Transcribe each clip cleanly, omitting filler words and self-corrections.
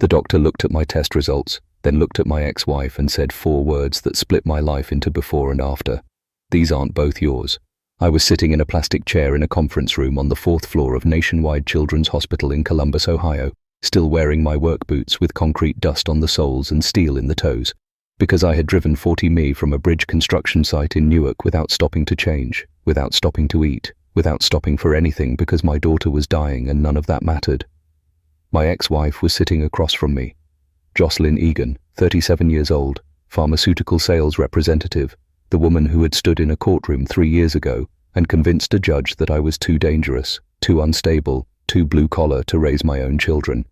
The doctor looked at my test results, then looked at my ex-wife and said 4 words that split my life into before and after. These aren't both yours. I was sitting in a plastic chair in a conference room on the 4th floor of Nationwide Children's Hospital in Columbus, Ohio, still wearing my work boots with concrete dust on the soles and steel in the toes, because I had driven 40 mi from a bridge construction site in Newark without stopping to change, without stopping to eat, without stopping for anything because my daughter was dying and none of that mattered. My ex-wife was sitting across from me. Jocelyn Egan, 37 years old, pharmaceutical sales representative, the woman who had stood in a courtroom 3 years ago and convinced a judge that I was too dangerous, too unstable, too blue-collar to raise my own children.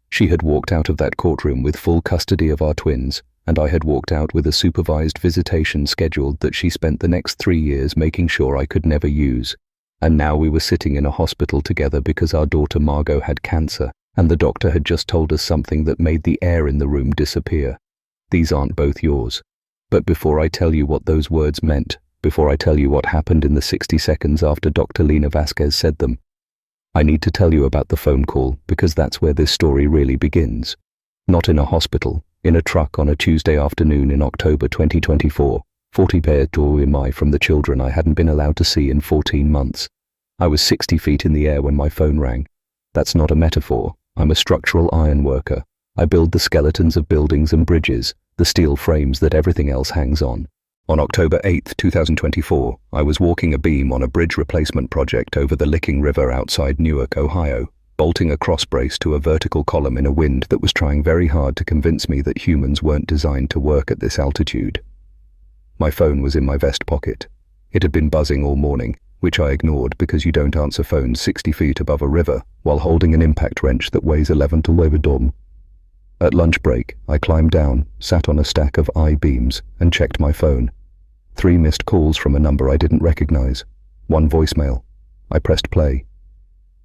She had walked out of that courtroom with full custody of our twins, and I had walked out with a supervised visitation scheduled that she spent the next 3 years making sure I could never use. And now we were sitting in a hospital together because our daughter Margot had cancer, and the doctor had just told us something that made the air in the room disappear. These aren't both yours. But before I tell you what those words meant, before I tell you what happened in the 60 seconds after Dr. Lena Vasquez said them, I need to tell you about the phone call because that's where this story really begins. Not in a hospital, in a truck on a Tuesday afternoon in October 2024, 40 mi from the children I hadn't been allowed to see in 14 months. I was 60 feet in the air when my phone rang. That's not a metaphor. I'm a structural iron worker. I build the skeletons of buildings and bridges, the steel frames that everything else hangs on. On October 8, 2024, I was walking a beam on a bridge replacement project over the Licking River outside Newark, Ohio, bolting a cross brace to a vertical column in a wind that was trying very hard to convince me that humans weren't designed to work at this altitude. My phone was in my vest pocket. It had been buzzing all morning, which I ignored because you don't answer phones 60 feet above a river while holding an impact wrench that weighs 11 kg. At lunch break, I climbed down, sat on a stack of I-beams, and checked my phone. 3 missed calls from a number I didn't recognize. 1 voicemail. I pressed play.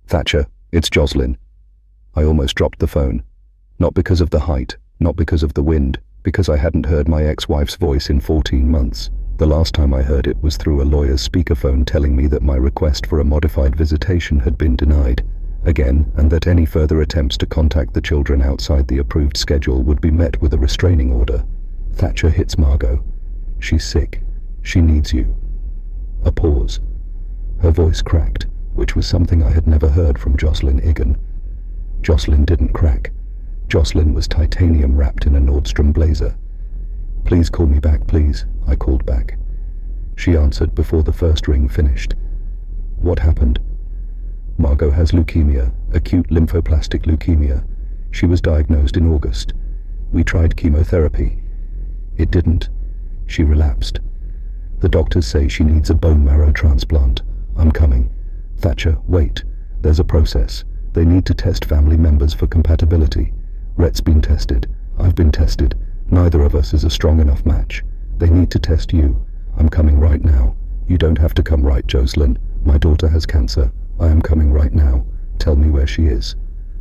Thatcher, it's Jocelyn. I almost dropped the phone. Not because of the height, not because of the wind, because I hadn't heard my ex-wife's voice in 14 months. The last time I heard it was through a lawyer's speakerphone telling me that my request for a modified visitation had been denied again, and that any further attempts to contact the children outside the approved schedule would be met with a restraining order. Thatcher hits Margot. She's sick. She needs you. A pause. Her voice cracked, which was something I had never heard from Jocelyn Egan. Jocelyn didn't crack. Jocelyn was titanium wrapped in a Nordstrom blazer. Please call me back, please, I called back. She answered before the first ring finished. What happened? Margot has leukemia, acute lymphoplastic leukemia. She was diagnosed in August. We tried chemotherapy. It didn't. She relapsed. The doctors say she needs a bone marrow transplant. I'm coming. Thatcher, wait. There's a process. They need to test family members for compatibility. Rhett's been tested. I've been tested. Neither of us is a strong enough match. They need to test you. I'm coming right now. You don't have to come right, Jocelyn. My daughter has cancer. I am coming right now. Tell me where she is.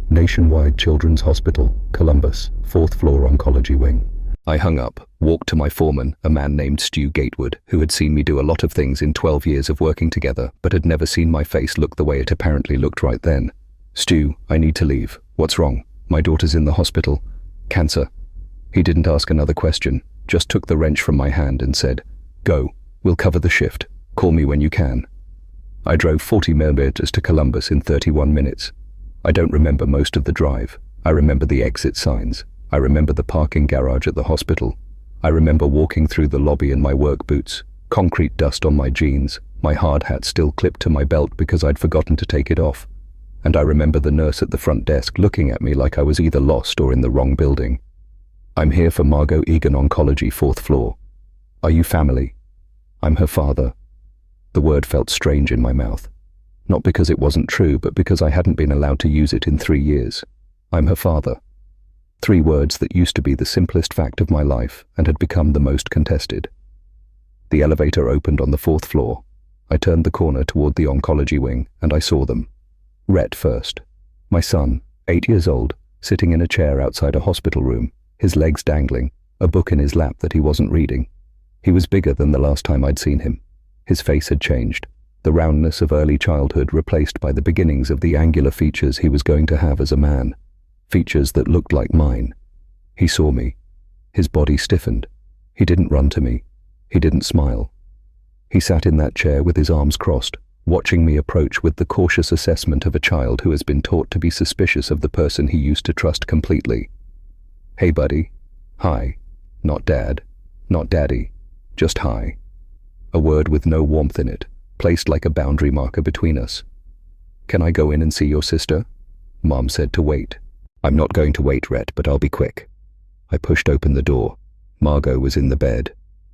Nationwide Children's Hospital, Columbus, 4th floor oncology wing. I hung up, walked to my foreman, a man named Stu Gatewood, who had seen me do a lot of things in 12 years of working together, but had never seen my face look the way it apparently looked right then. Stu, I need to leave. What's wrong? My daughter's in the hospital. Cancer. He didn't ask another question, just took the wrench from my hand and said, Go. We'll cover the shift. Call me when you can. I drove 40 millimeters to Columbus in 31 minutes. I don't remember most of the drive. I remember the exit signs. I remember the parking garage at the hospital. I remember walking through the lobby in my work boots, concrete dust on my jeans, my hard hat still clipped to my belt because I'd forgotten to take it off. And I remember the nurse at the front desk looking at me like I was either lost or in the wrong building. I'm here for Margot Egan Oncology, 4th floor. Are you family? I'm her father. The word felt strange in my mouth. Not because it wasn't true, but because I hadn't been allowed to use it in 3 years. I'm her father. 3 words that used to be the simplest fact of my life and had become the most contested. The elevator opened on the 4th floor. I turned the corner toward the oncology wing, and I saw them. Rhett first. My son, 8 years old, sitting in a chair outside a hospital room, his legs dangling, a book in his lap that he wasn't reading. He was bigger than the last time I'd seen him. His face had changed, the roundness of early childhood replaced by the beginnings of the angular features he was going to have as a man. features that looked like mine. He saw me. His body stiffened. He didn't run to me. He didn't smile. He sat in that chair with his arms crossed, watching me approach with the cautious assessment of a child who has been taught to be suspicious of the person he used to trust completely. "Hey, buddy." Hi. Not Dad. Not Daddy. Just hi. A word with no warmth in it, placed like a boundary marker between us. "Can I go in and see your sister?" Mom said to wait. "I'm not going to wait, Rhett, but I'll be quick." I pushed open the door. Margot was in the bed.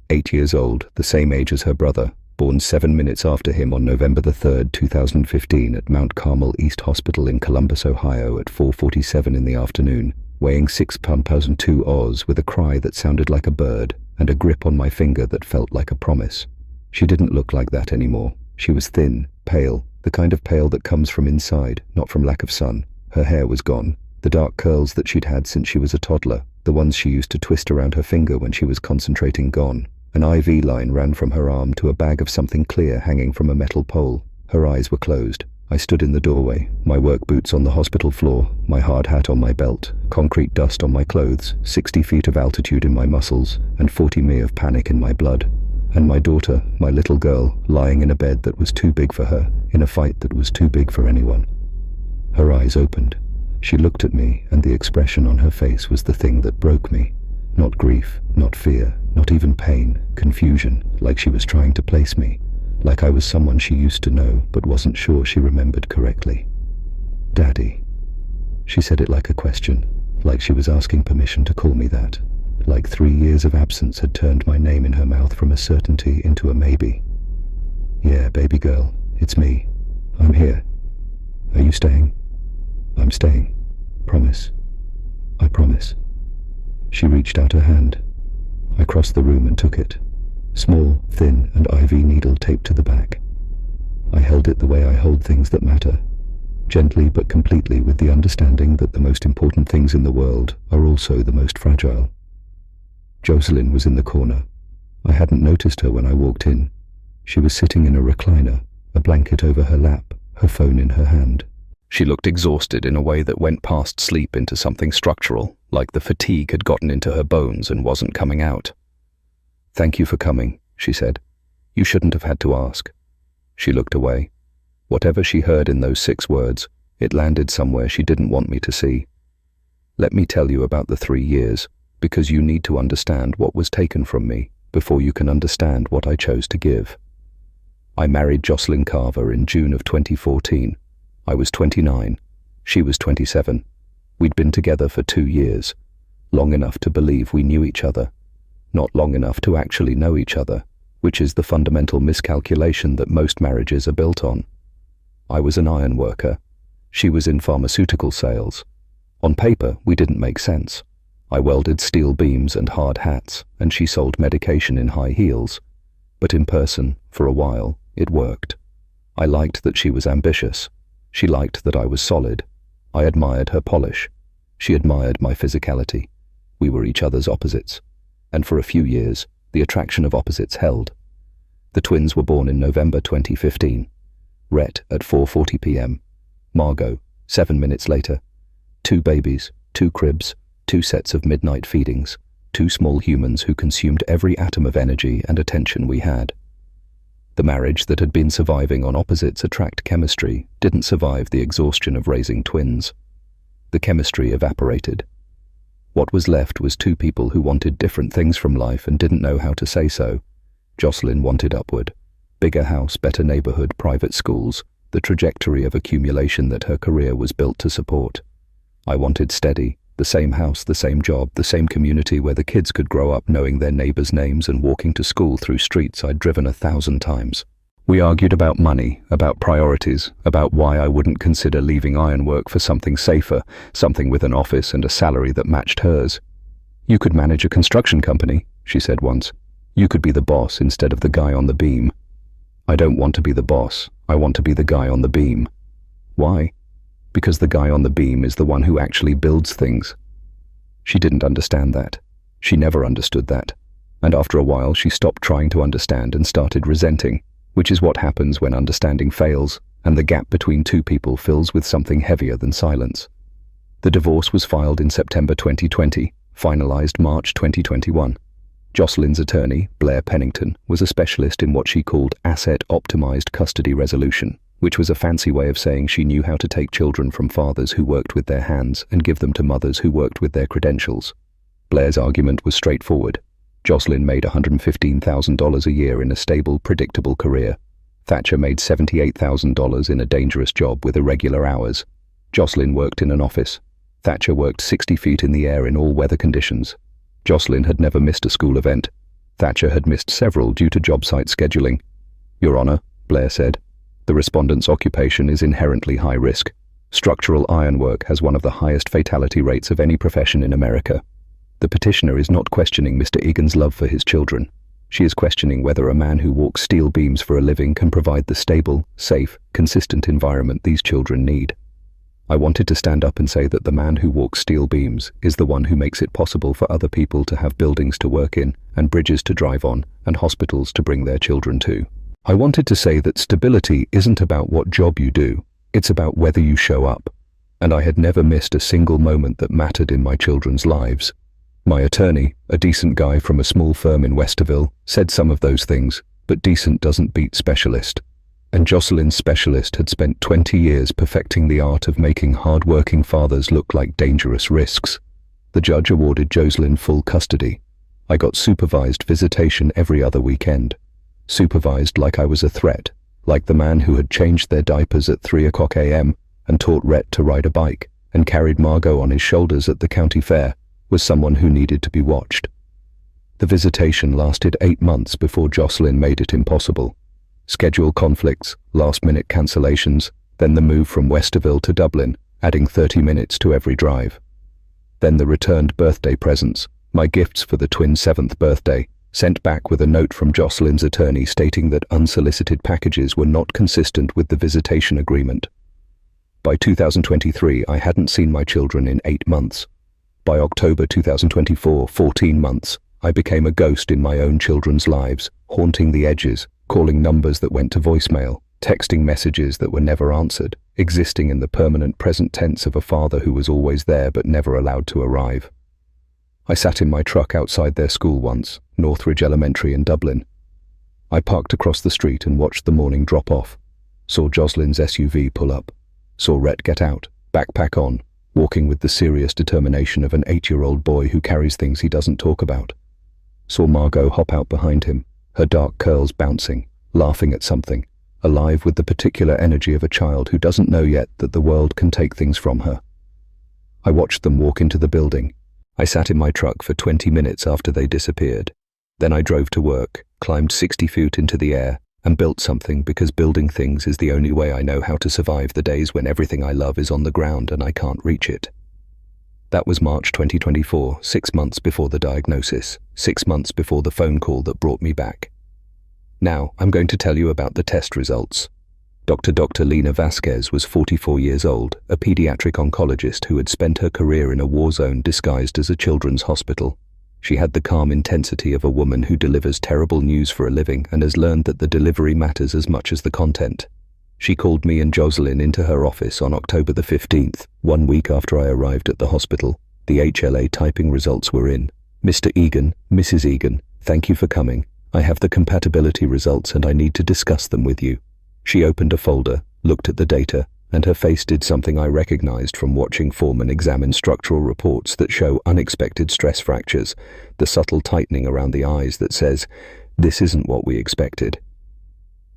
8 years old, the same age as her brother, born 7 minutes after him on November the 3rd, 2015 at Mount Carmel East Hospital in Columbus, Ohio at 4:47 in the afternoon, weighing 6 pounds and 2 oz with a cry that sounded like a bird and a grip on my finger that felt like a promise. She didn't look like that anymore. She was thin, pale, the kind of pale that comes from inside, not from lack of sun. Her hair was gone. The dark curls that she'd had since she was a toddler, the ones she used to twist around her finger when she was concentrating, gone. An IV line ran from her arm to a bag of something clear hanging from a metal pole. Her eyes were closed. I stood in the doorway, my work boots on the hospital floor, my hard hat on my belt, concrete dust on my clothes, 60 feet of altitude in my muscles, and 40 mi of panic in my blood. And my daughter, my little girl, lying in a bed that was too big for her, in a fight that was too big for anyone. Her eyes opened. She looked at me, and the expression on her face was the thing that broke me. Not grief, not fear, not even pain, confusion, like she was trying to place me, like I was someone she used to know but wasn't sure she remembered correctly. "Daddy." She said it like a question, like she was asking permission to call me that, like 3 years of absence had turned my name in her mouth from a certainty into a maybe. "Yeah, baby girl, it's me. I'm here. Are you staying?" "I'm staying. Promise." "I promise." She reached out her hand. I crossed the room and took it. Small, thin, and IV needle taped to the back. I held it the way I hold things that matter, gently but completely, with the understanding that the most important things in the world are also the most fragile. Jocelyn was in the corner. I hadn't noticed her when I walked in. She was sitting in a recliner, a blanket over her lap, her phone in her hand. She looked exhausted in a way that went past sleep into something structural, like the fatigue had gotten into her bones and wasn't coming out. "Thank you for coming," she said. "You shouldn't have had to ask." She looked away. Whatever she heard in those 6 words, it landed somewhere she didn't want me to see. "Let me tell you about the 3 years, because you need to understand what was taken from me before you can understand what I chose to give." I married Jocelyn Carver in June of 2014. I was 29. She was 27. We'd been together for 2 years, long enough to believe we knew each other, not long enough to actually know each other, which is the fundamental miscalculation that most marriages are built on. I was an iron worker. She was in pharmaceutical sales. On paper, we didn't make sense. I welded steel beams and hard hats, and she sold medication in high heels. But in person, for a while, it worked. I liked that she was ambitious. She liked that I was solid. I admired her polish. She admired my physicality. We were each other's opposites. And for a few years, the attraction of opposites held. The twins were born in November 2015. Rhett at 4:40 p.m. Margot, 7 minutes later. 2 babies, 2 cribs, 2 sets of midnight feedings, 2 small humans who consumed every atom of energy and attention we had. The marriage that had been surviving on opposites attract chemistry didn't survive the exhaustion of raising twins. The chemistry evaporated. What was left was 2 people who wanted different things from life and didn't know how to say so. Jocelyn wanted upward. Bigger house, better neighborhood, private schools, the trajectory of accumulation that her career was built to support. I wanted steady, the same house, the same job, the same community where the kids could grow up knowing their neighbors' names and walking to school through streets I'd driven 1,000 times. We argued about money, about priorities, about why I wouldn't consider leaving ironwork for something safer, something with an office and a salary that matched hers. "You could manage a construction company," she said once. "You could be the boss instead of the guy on the beam." "I don't want to be the boss. I want to be the guy on the beam." "Why?" "Because the guy on the beam is the one who actually builds things." She didn't understand that. She never understood that. And after a while, she stopped trying to understand and started resenting, which is what happens when understanding fails and the gap between 2 people fills with something heavier than silence. The divorce was filed in September 2020, finalized March 2021. Jocelyn's attorney, Blair Pennington, was a specialist in what she called asset-optimized custody resolution, which was a fancy way of saying she knew how to take children from fathers who worked with their hands and give them to mothers who worked with their credentials. Blair's argument was straightforward. Jocelyn made $115,000 a year in a stable, predictable career. Thatcher made $78,000 in a dangerous job with irregular hours. Jocelyn worked in an office. Thatcher worked 60 feet in the air in all weather conditions. Jocelyn had never missed a school event. Thatcher had missed several due to job site scheduling. "Your Honor," Blair said, "the respondent's occupation is inherently high risk. Structural ironwork has one of the highest fatality rates of any profession in America." The petitioner is not questioning Mr. Egan's love for his children. She is questioning whether a man who walks steel beams for a living can provide the stable, safe, consistent environment these children need. I wanted to stand up and say that the man who walks steel beams is the one who makes it possible for other people to have buildings to work in, and bridges to drive on, and hospitals to bring their children to. I wanted to say that stability isn't about what job you do, it's about whether you show up. And I had never missed a single moment that mattered in my children's lives. My attorney, a decent guy from a small firm in Westerville, said some of those things, but decent doesn't beat specialist. And Jocelyn's specialist had spent 20 years perfecting the art of making hard-working fathers look like dangerous risks. The judge awarded Jocelyn full custody. I got supervised visitation every other weekend. Supervised like I was a threat, like the man who had changed their diapers at 3 a.m. and taught Rhett to ride a bike and carried Margot on his shoulders at the county fair was someone who needed to be watched. The visitation lasted 8 months before Jocelyn made it impossible. Schedule conflicts, last-minute cancellations, then the move from Westerville to Dublin, adding 30 minutes to every drive. Then the returned birthday presents, my gifts for the twins' 7th birthday, sent back with a note from Jocelyn's attorney stating that unsolicited packages were not consistent with the visitation agreement. By 2023, I hadn't seen my children in 8 months. By October 2024, 14 months, I became a ghost in my own children's lives, haunting the edges, calling numbers that went to voicemail, texting messages that were never answered, existing in the permanent present tense of a father who was always there but never allowed to arrive. I sat in my truck outside their school once, Northridge Elementary in Dublin. I parked across the street and watched the morning drop off, saw Jocelyn's SUV pull up, saw Rhett get out, backpack on, walking with the serious determination of an 8-year-old boy who carries things he doesn't talk about. Saw Margot hop out behind him, her dark curls bouncing, laughing at something, alive with the particular energy of a child who doesn't know yet that the world can take things from her. I watched them walk into the building. I sat in my truck for 20 minutes after they disappeared. Then I drove to work, climbed 60 feet into the air, and built something because building things is the only way I know how to survive the days when everything I love is on the ground and I can't reach it. That was March 2024, 6 months before the diagnosis, 6 months before the phone call that brought me back. Now, I'm going to tell you about the test results. Dr. Lena Vasquez was 44 years old, a pediatric oncologist who had spent her career in a war zone disguised as a children's hospital. She had the calm intensity of a woman who delivers terrible news for a living and has learned that the delivery matters as much as the content. She called me and Jocelyn into her office on October the 15th, 1 week after I arrived at the hospital. The HLA typing results were in. "Mr. Egan, Mrs. Egan, thank you for coming. I have the compatibility results and I need to discuss them with you." She opened a folder, looked at the data, and her face did something I recognized from watching foremen examine structural reports that show unexpected stress fractures, the subtle tightening around the eyes that says, "This isn't what we expected."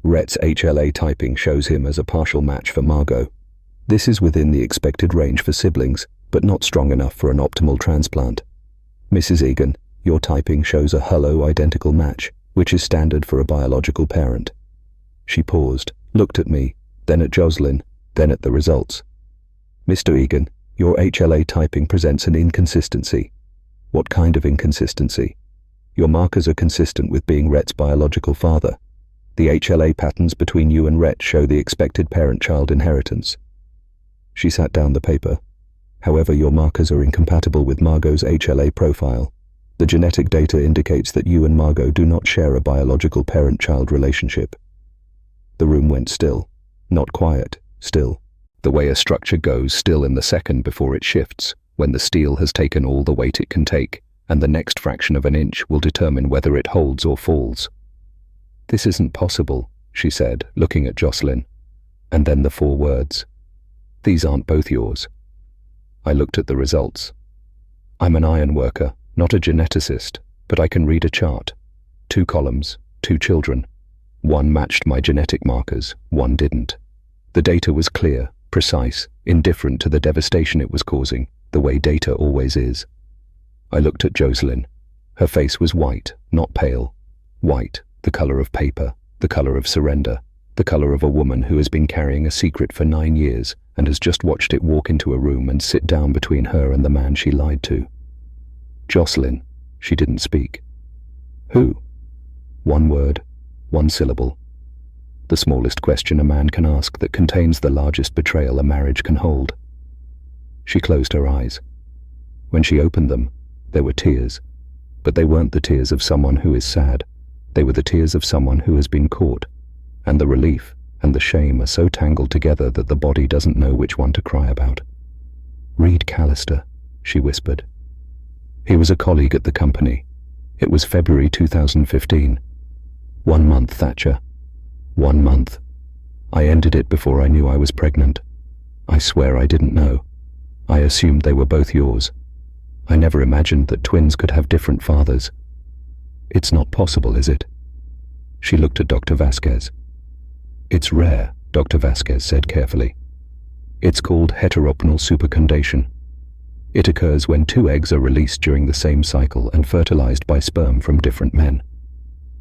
Rhett's HLA typing shows him as a partial match for Margot. This is within the expected range for siblings, but not strong enough for an optimal transplant. "Mrs. Egan, your typing shows a halo identical match, which is standard for a biological parent." She paused, looked at me, then at Jocelyn, then at the results. "Mr. Egan, your HLA typing presents an inconsistency." "What kind of inconsistency?" "Your markers are consistent with being Rhett's biological father. The HLA patterns between you and Rhett show the expected parent-child inheritance." She sat down the paper. "However, your markers are incompatible with Margot's HLA profile. The genetic data indicates that you and Margot do not share a biological parent-child relationship." The room went still. Not quiet, still. The way a structure goes still in the second before it shifts, when the steel has taken all the weight it can take, and the next fraction of an inch will determine whether it holds or falls. "This isn't possible," she said, looking at Jocelyn. And then the 4 words. "These aren't both yours." I looked at the results. I'm an iron worker, not a geneticist, but I can read a chart. 2 columns, 2 children. One matched my genetic markers, one didn't. The data was clear, precise, indifferent to the devastation it was causing, the way data always is. I looked at Jocelyn. Her face was white, not pale. White, the color of paper, the color of surrender, the color of a woman who has been carrying a secret for 9 years and has just watched it walk into a room and sit down between her and the man she lied to. "Jocelyn," she didn't speak. "Who?" 1 word, 1 syllable. The smallest question a man can ask that contains the largest betrayal a marriage can hold. She closed her eyes. When she opened them, there were tears, but they weren't the tears of someone who is sad. They were the tears of someone who has been caught, and the relief and the shame are so tangled together that the body doesn't know which one to cry about. "Reed Callister," she whispered. He was a colleague at the company. It was February 2015. 1 month, Thatcher. 1 month. I ended it before I knew I was pregnant. I swear I didn't know. I assumed they were both yours. I never imagined that twins could have different fathers. It's not possible, is it? She looked at Dr. Vasquez. It's rare, Dr. Vasquez said carefully. It's called heteropnal supercondation. It occurs when 2 eggs are released during the same cycle and fertilized by sperm from different men.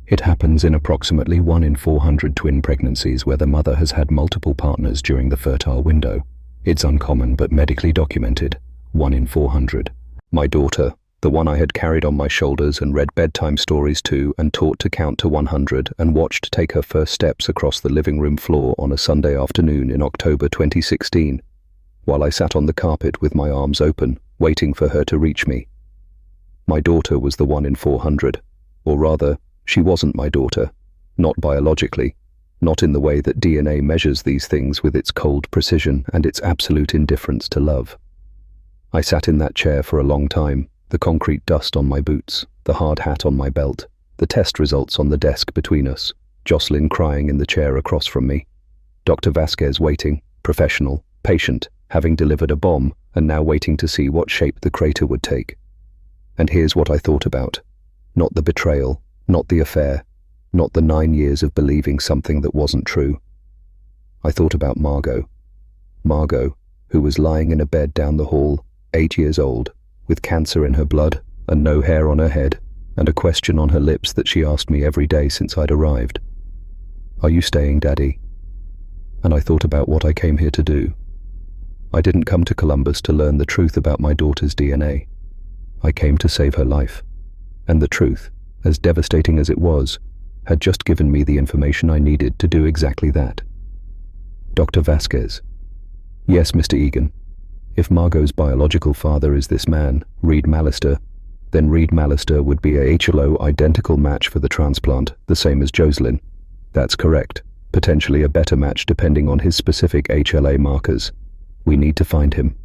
It happens in approximately 1 in 400 twin pregnancies where the mother has had multiple partners during the fertile window. It's uncommon but medically documented. 1 in 400. My daughter, the one I had carried on my shoulders and read bedtime stories to and taught to count to 100 and watched take her first steps across the living room floor on a Sunday afternoon in October 2016, while I sat on the carpet with my arms open, waiting for her to reach me. My daughter was the 1 in 400, or rather, she wasn't my daughter, not biologically, not in the way that DNA measures these things with its cold precision and its absolute indifference to love. I sat in that chair for a long time, the concrete dust on my boots, the hard hat on my belt, the test results on the desk between us, Jocelyn crying in the chair across from me, Dr. Vasquez waiting, professional, patient, having delivered a bomb and now waiting to see what shape the crater would take. And here's what I thought about. Not the betrayal, not the affair, not the 9 years of believing something that wasn't true. I thought about Margot. Margot, who was lying in a bed down the hall, 8 years old, with cancer in her blood and no hair on her head, and a question on her lips that she asked me every day since I'd arrived. "Are you staying, Daddy?" And I thought about what I came here to do. I didn't come to Columbus to learn the truth about my daughter's DNA. I came to save her life. And the truth, as devastating as it was, had just given me the information I needed to do exactly that. Dr. Vasquez. Yes, Mr. Egan. If Margot's biological father is this man, Reed Callister, then Reed Callister would be a HLO identical match for the transplant, the same as Jocelyn. That's correct. Potentially a better match depending on his specific HLA markers. We need to find him.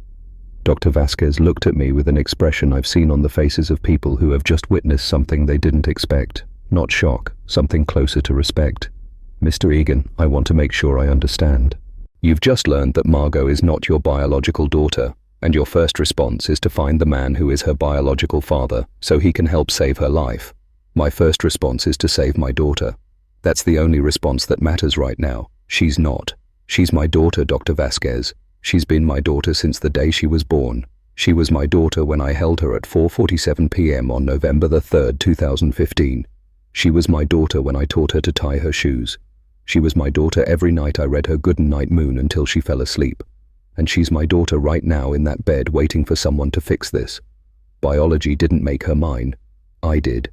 Dr. Vasquez looked at me with an expression I've seen on the faces of people who have just witnessed something they didn't expect. Not shock, something closer to respect. Mr. Egan, I want to make sure I understand. You've just learned that Margot is not your biological daughter, and your first response is to find the man who is her biological father so he can help save her life. My first response is to save my daughter. That's the only response that matters right now. She's not. She's my daughter, Dr. Vasquez. She's been my daughter since the day she was born. She was my daughter when I held her at 4:47 p.m. on November the 3rd, 2015. She was my daughter when I taught her to tie her shoes. She was my daughter every night I read her Goodnight Moon until she fell asleep. And she's my daughter right now in that bed waiting for someone to fix this. Biology didn't make her mine. I did.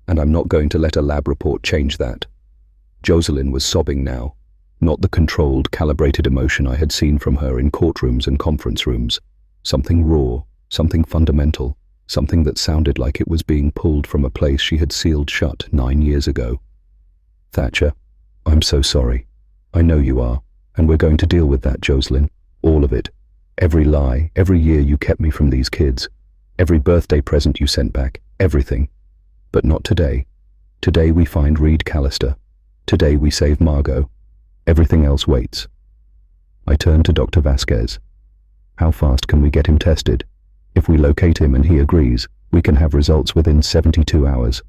And I'm not going to let a lab report change that. Jocelyn was sobbing now. Not the controlled, calibrated emotion I had seen from her in courtrooms and conference rooms. Something raw, something fundamental, something that sounded like it was being pulled from a place she had sealed shut 9 years ago. Thatcher, I'm so sorry. I know you are, and we're going to deal with that, Jocelyn. All of it. Every lie, every year you kept me from these kids. Every birthday present you sent back. Everything. But not today. Today we find Reed Callister. Today we save Margot. Everything else waits. I turned to Dr. Vasquez. How fast can we get him tested? If we locate him and he agrees, we can have results within 72 hours.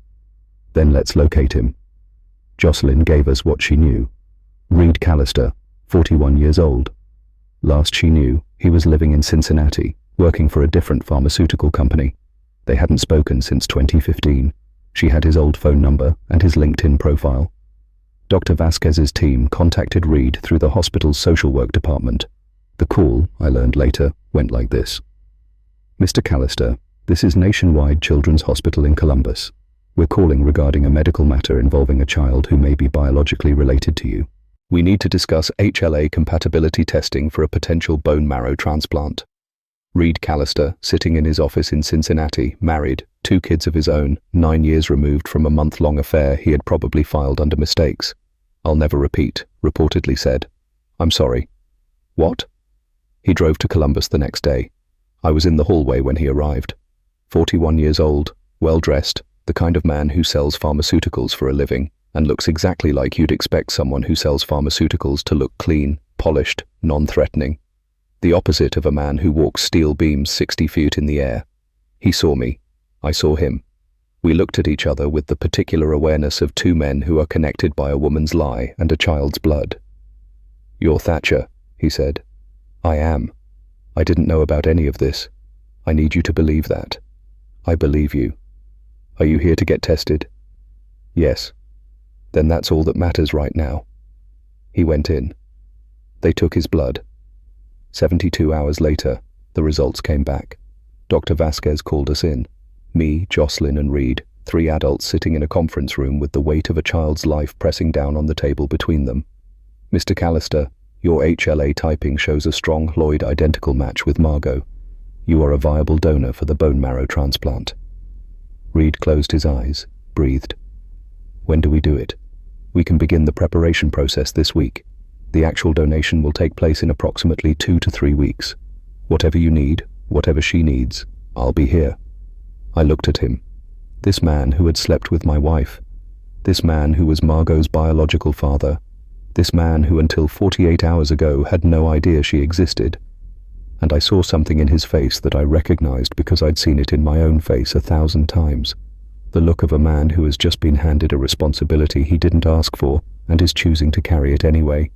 Then let's locate him. Jocelyn gave us what she knew. Reed Callister, 41 years old. Last she knew, he was living in Cincinnati, working for a different pharmaceutical company. They hadn't spoken since 2015. She had his old phone number and his LinkedIn profile. Dr. Vasquez's team contacted Reed through the hospital's social work department. The call, I learned later, went like this. Mr. Callister, this is Nationwide Children's Hospital in Columbus. We're calling regarding a medical matter involving a child who may be biologically related to you. We need to discuss HLA compatibility testing for a potential bone marrow transplant. Reed Callister, sitting in his office in Cincinnati, married, 2 kids of his own, 9 years removed from a month-long affair he had probably filed under mistakes. I'll never repeat, reportedly said. I'm sorry. What? He drove to Columbus the next day. I was in the hallway when he arrived. 41 years old, well-dressed, the kind of man who sells pharmaceuticals for a living, and looks exactly like you'd expect someone who sells pharmaceuticals to look clean, polished, non-threatening. The opposite of a man who walks steel beams 60 feet in the air. He saw me. I saw him. We looked at each other with the particular awareness of 2 men who are connected by a woman's lie and a child's blood. You're Thatcher, he said. I am. I didn't know about any of this. I need you to believe that. I believe you. Are you here to get tested? Yes. Then that's all that matters right now. He went in. They took his blood. 72 hours later, the results came back. Dr. Vasquez called us in. Me, Jocelyn and Reed, 3 adults sitting in a conference room with the weight of a child's life pressing down on the table between them. Mr. Callister, your HLA typing shows a strong Lloyd identical match with Margot. You are a viable donor for the bone marrow transplant. Reed closed his eyes, breathed. When do we do it? We can begin the preparation process this week. The actual donation will take place in approximately 2 to 3 weeks. Whatever you need, whatever she needs, I'll be here. I looked at him. This man who had slept with my wife. This man who was Margot's biological father. This man who until 48 hours ago had no idea she existed. And I saw something in his face that I recognized because I'd seen it in my own face 1,000 times. The look of a man who has just been handed a responsibility he didn't ask for and is choosing to carry it anyway.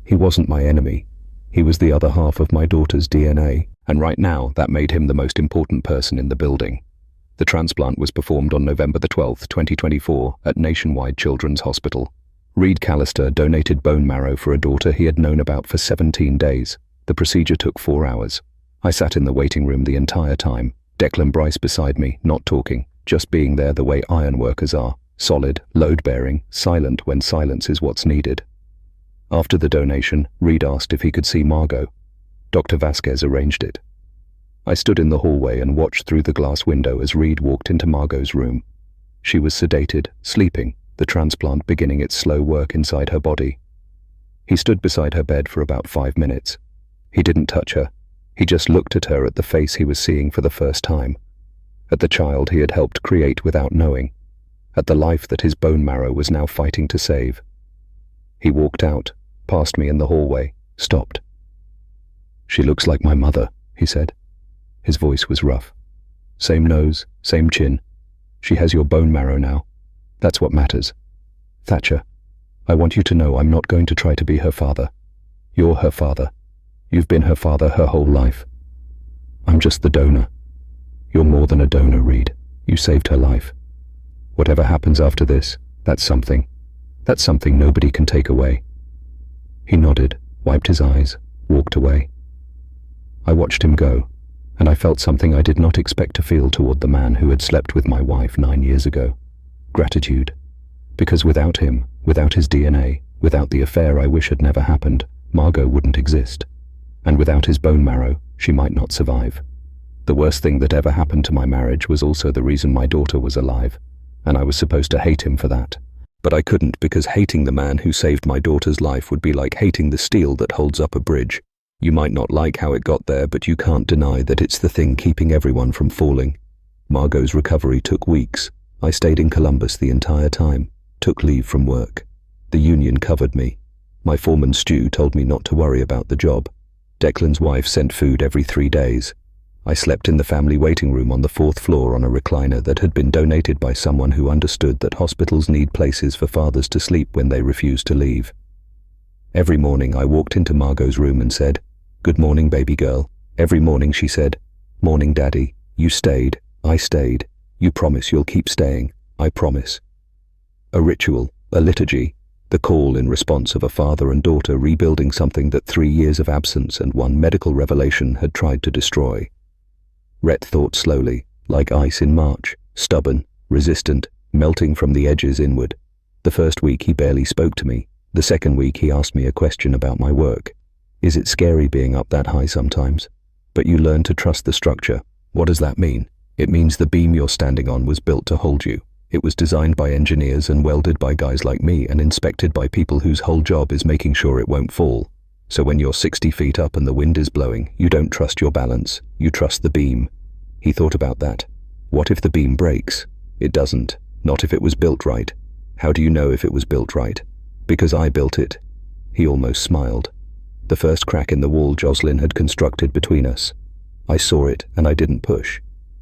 He wasn't my enemy. He was the other half of my daughter's DNA, and right now that made him the most important person in the building. The transplant was performed on November the 12th, 2024 at Nationwide Children's Hospital. Reed Callister donated bone marrow for a daughter he had known about for 17 days. The procedure took 4 hours. I sat in the waiting room the entire time, Declan Bryce beside me, not talking, just being there the way iron workers are, solid, load-bearing, silent when silence is what's needed. After the donation, Reed asked if he could see Margot. Dr. Vasquez arranged it. I stood in the hallway and watched through the glass window as Reed walked into Margot's room. She was sedated, sleeping, the transplant beginning its slow work inside her body. He stood beside her bed for about 5 minutes. He didn't touch her. He just looked at her at the face he was seeing for the first time. At the child he had helped create without knowing. At the life that his bone marrow was now fighting to save. He walked out, past me in the hallway, stopped. She looks like my mother, he said. His voice was rough. Same nose, same chin. She has your bone marrow now. That's what matters. Thatcher, I want you to know I'm not going to try to be her father. You're her father. You've been her father her whole life. I'm just the donor. You're more than a donor, Reed. You saved her life. Whatever happens after this, that's something. That's something nobody can take away. He nodded, wiped his eyes, walked away. I watched him go, and I felt something I did not expect to feel toward the man who had slept with my wife 9 years ago. Gratitude. Because without him, without his DNA, without the affair I wish had never happened, Margot wouldn't exist. And without his bone marrow, she might not survive. The worst thing that ever happened to my marriage was also the reason my daughter was alive, and I was supposed to hate him for that. But I couldn't, because hating the man who saved my daughter's life would be like hating the steel that holds up a bridge. You might not like how it got there, but you can't deny that it's the thing keeping everyone from falling. Margot's recovery took weeks. I stayed in Columbus the entire time, took leave from work. The union covered me. My foreman Stu told me not to worry about the job. Declan's wife sent food every 3 days. I slept in the family waiting room on the 4th floor on a recliner that had been donated by someone who understood that hospitals need places for fathers to sleep when they refuse to leave. Every morning I walked into Margot's room and said, "Good morning, baby girl." Every morning she said, "Morning, Daddy. You stayed. I stayed. You promise you'll keep staying. I promise." A ritual, a liturgy, the call in response of a father and daughter rebuilding something that 3 years of absence and one medical revelation had tried to destroy. Rhett thought slowly, like ice in March, stubborn, resistant, melting from the edges inward. The first week he barely spoke to me. The second week he asked me a question about my work. Is it scary being up that high sometimes? But you learn to trust the structure. What does that mean? It means the beam you're standing on was built to hold you. It was designed by engineers and welded by guys like me and inspected by people whose whole job is making sure it won't fall. So when you're 60 feet up and the wind is blowing, you don't trust your balance, you trust the beam. He thought about that. What if the beam breaks? It doesn't. Not if it was built right. How do you know if it was built right? Because I built it. He almost smiled. The first crack in the wall Jocelyn had constructed between us. I saw it and I didn't push.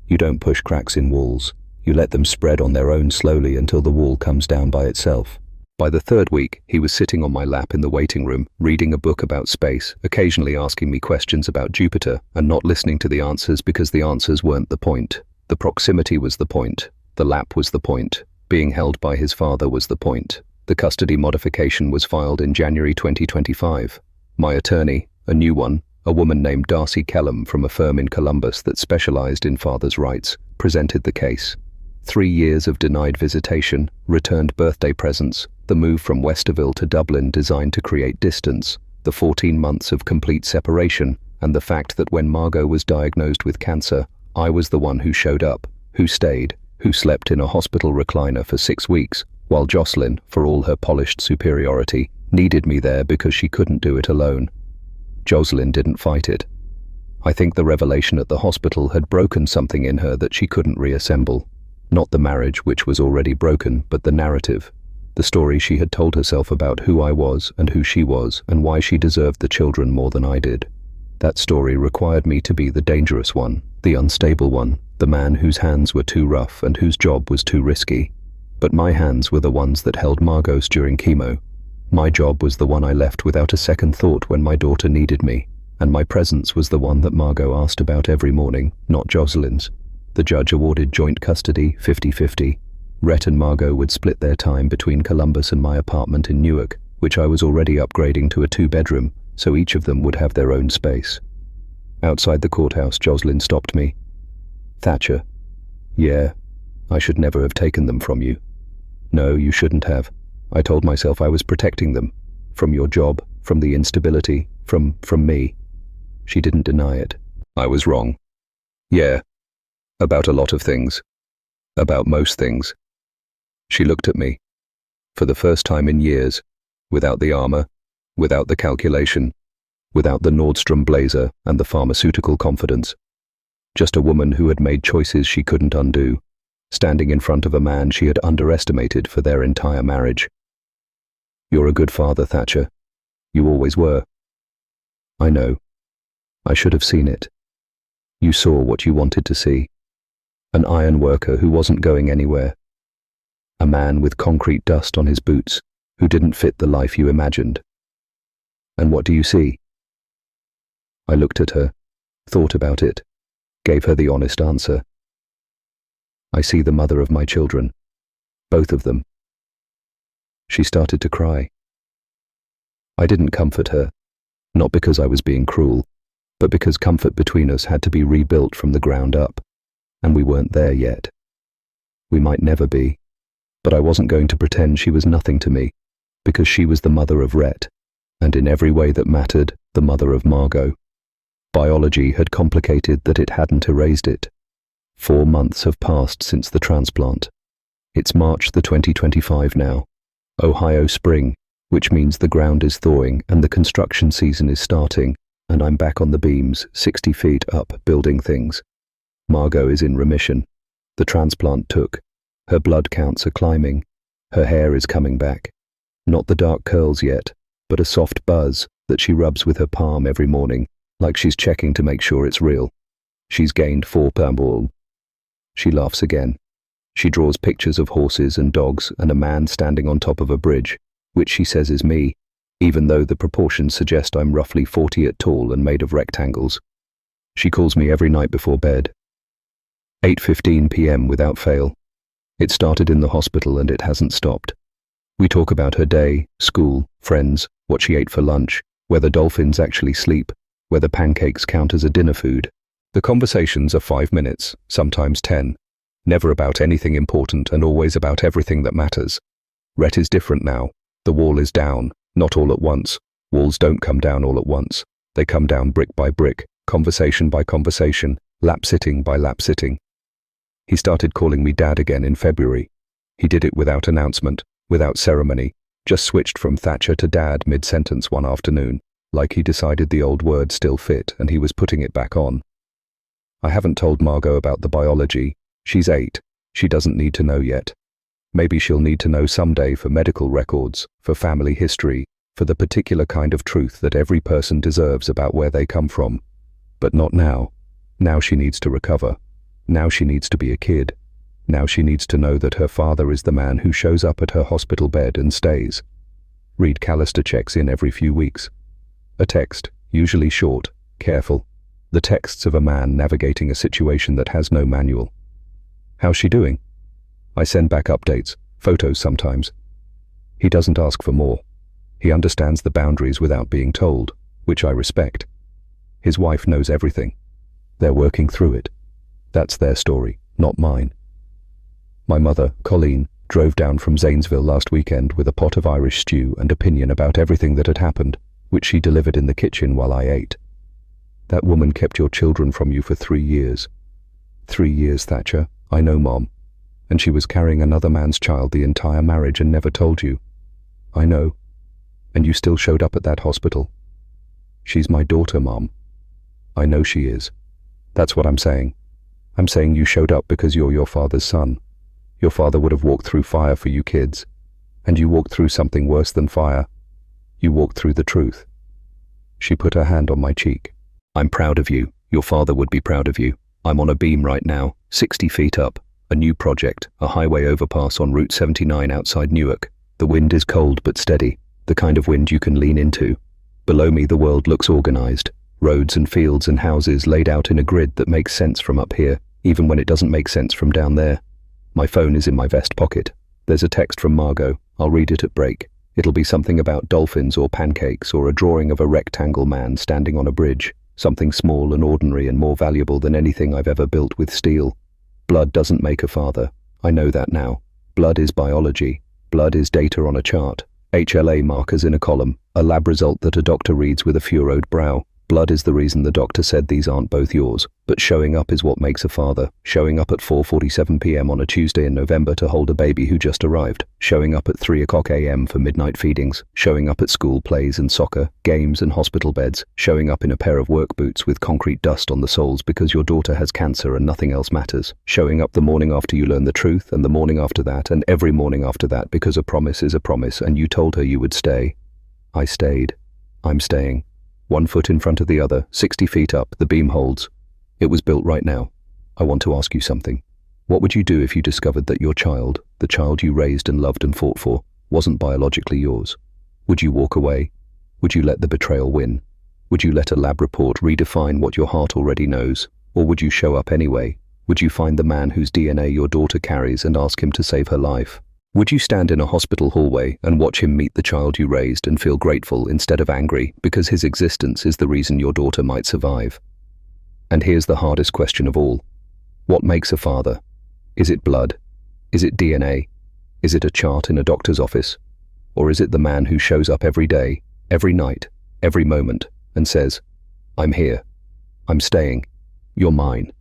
You don't push cracks in walls. You let them spread on their own slowly until the wall comes down by itself. By the 3rd week, he was sitting on my lap in the waiting room, reading a book about space, occasionally asking me questions about Jupiter, and not listening to the answers because the answers weren't the point. The proximity was the point. The lap was the point. Being held by his father was the point. The custody modification was filed in January 2025. My attorney, a new one, a woman named Darcy Kellum from a firm in Columbus that specialized in fathers' rights, presented the case. 3 years of denied visitation, returned birthday presents, the move from Westerville to Dublin designed to create distance, the 14 months of complete separation, and the fact that when Margot was diagnosed with cancer, I was the one who showed up, who stayed, who slept in a hospital recliner for 6 weeks, while Jocelyn, for all her polished superiority, needed me there because she couldn't do it alone. Jocelyn didn't fight it. I think the revelation at the hospital had broken something in her that she couldn't reassemble. Not the marriage, which was already broken, but the narrative. The story she had told herself about who I was and who she was and why she deserved the children more than I did. That story required me to be the dangerous one, the unstable one, the man whose hands were too rough and whose job was too risky. But my hands were the ones that held Margot's during chemo. My job was the one I left without a second thought when my daughter needed me, and my presence was the one that Margot asked about every morning, not Jocelyn's. The judge awarded joint custody, 50-50. Rhett and Margot would split their time between Columbus and my apartment in Newark, which I was already upgrading to a 2-bedroom, so each of them would have their own space. Outside the courthouse, Jocelyn stopped me. "Thatcher." "Yeah, I should never have taken them from you." "No, you shouldn't have. I told myself I was protecting them. From your job, from the instability, from me." She didn't deny it. "I was wrong. Yeah. About a lot of things. About most things." She looked at me. For the first time in years, without the armor, without the calculation, without the Nordstrom blazer and the pharmaceutical confidence. Just a woman who had made choices she couldn't undo, standing in front of a man she had underestimated for their entire marriage. "You're a good father, Thatcher. You always were." "I know. I should have seen it." "You saw what you wanted to see. An iron worker who wasn't going anywhere. A man with concrete dust on his boots who didn't fit the life you imagined. And what do you see?" I looked at her, thought about it, gave her the honest answer. "I see the mother of my children. Both of them." She started to cry. I didn't comfort her, not because I was being cruel, but because comfort between us had to be rebuilt from the ground up, and we weren't there yet. We might never be, but I wasn't going to pretend she was nothing to me, because she was the mother of Rhett, and in every way that mattered, the mother of Margot. Biology had complicated that it hadn't erased it. 4 months have passed since the transplant. It's March the 2025 now. Ohio spring, which means the ground is thawing and the construction season is starting, and I'm back on the beams, 60 feet up, building things. Margot is in remission. The transplant took. Her blood counts are climbing. Her hair is coming back. Not the dark curls yet, but a soft buzz that she rubs with her palm every morning, like she's checking to make sure it's real. She's gained 4 pounds. She laughs again. She draws pictures of horses and dogs and a man standing on top of a bridge, which she says is me, even though the proportions suggest I'm roughly 40 at tall and made of rectangles. She calls me every night before bed. 8:15 p.m. without fail. It started in the hospital and it hasn't stopped. We talk about her day, school, friends, what she ate for lunch, whether dolphins actually sleep, whether pancakes count as a dinner food. The conversations are 5 minutes, sometimes 10. Never about anything important and always about everything that matters. Rhett is different now. The wall is down, not all at once. Walls don't come down all at once. They come down brick by brick, conversation by conversation, lap sitting by lap sitting. He started calling me Dad again in February. He did it without announcement, without ceremony, just switched from Thatcher to Dad mid-sentence one afternoon, like he decided the old word still fit and he was putting it back on. I haven't told Margot about the biology. She's 8. She doesn't need to know yet. Maybe she'll need to know someday for medical records, for family history, for the particular kind of truth that every person deserves about where they come from. But not now. Now she needs to recover. Now she needs to be a kid. Now she needs to know that her father is the man who shows up at her hospital bed and stays. Reed Callister checks in every few weeks. A text, usually short, careful. The texts of a man navigating a situation that has no manual. How's she doing? I send back updates, photos sometimes. He doesn't ask for more. He understands the boundaries without being told, which I respect. His wife knows everything. They're working through it. That's their story, not mine. My mother, Colleen, drove down from Zanesville last weekend with a pot of Irish stew and opinion about everything that had happened, which she delivered in the kitchen while I ate. That woman kept your children from you for 3 years. 3 years, Thatcher. I know, Mom. And she was carrying another man's child the entire marriage and never told you. I know. And you still showed up at that hospital. She's my daughter, Mom. I know she is. That's what I'm saying. I'm saying you showed up because you're your father's son. Your father would have walked through fire for you kids. And you walked through something worse than fire. You walked through the truth. She put her hand on my cheek. I'm proud of you. Your father would be proud of you. I'm on a beam right now, 60 feet up. A new project, a highway overpass on Route 79 outside Newark. The wind is cold but steady, the kind of wind you can lean into. Below me the world looks organized. Roads and fields and houses laid out in a grid that makes sense from up here, even when it doesn't make sense from down there. My phone is in my vest pocket. There's a text from Margot. I'll read it at break. It'll be something about dolphins or pancakes or a drawing of a rectangle man standing on a bridge. Something small and ordinary and more valuable than anything I've ever built with steel. Blood doesn't make a father. I know that now. Blood is biology. Blood is data on a chart. HLA markers in a column. A lab result that a doctor reads with a furrowed brow. Blood is the reason the doctor said these aren't both yours. But showing up is what makes a father. Showing up at 4:47 p.m. on a Tuesday in November to hold a baby who just arrived. Showing up at 3:00 a.m. for midnight feedings. Showing up at school plays and soccer, games and hospital beds. Showing up in a pair of work boots with concrete dust on the soles because your daughter has cancer and nothing else matters. Showing up the morning after you learn the truth and the morning after that and every morning after that because a promise is a promise and you told her you would stay. I stayed. I'm staying. 1 foot in front of the other, 60 feet up, the beam holds. It was built right now. I want to ask you something. What would you do if you discovered that your child, the child you raised and loved and fought for, wasn't biologically yours? Would you walk away? Would you let the betrayal win? Would you let a lab report redefine what your heart already knows? Or would you show up anyway? Would you find the man whose DNA your daughter carries and ask him to save her life? Would you stand in a hospital hallway and watch him meet the child you raised and feel grateful instead of angry because his existence is the reason your daughter might survive? And here's the hardest question of all. What makes a father? Is it blood? Is it DNA? Is it a chart in a doctor's office? Or is it the man who shows up every day, every night, every moment, and says, I'm here. I'm staying. You're mine.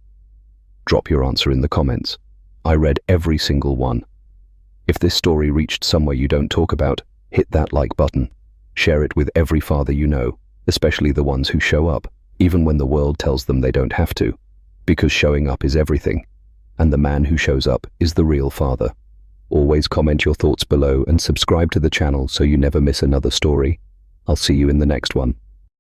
Drop your answer in the comments. I read every single one. If this story reached somewhere you don't talk about, hit that like button. Share it with every father you know. especially the ones who show up, even when the world tells them they don't have to, because showing up is everything, and the man who shows up is the real father. Always comment your thoughts below and subscribe to the channel so you never miss another story. I'll see you in the next one.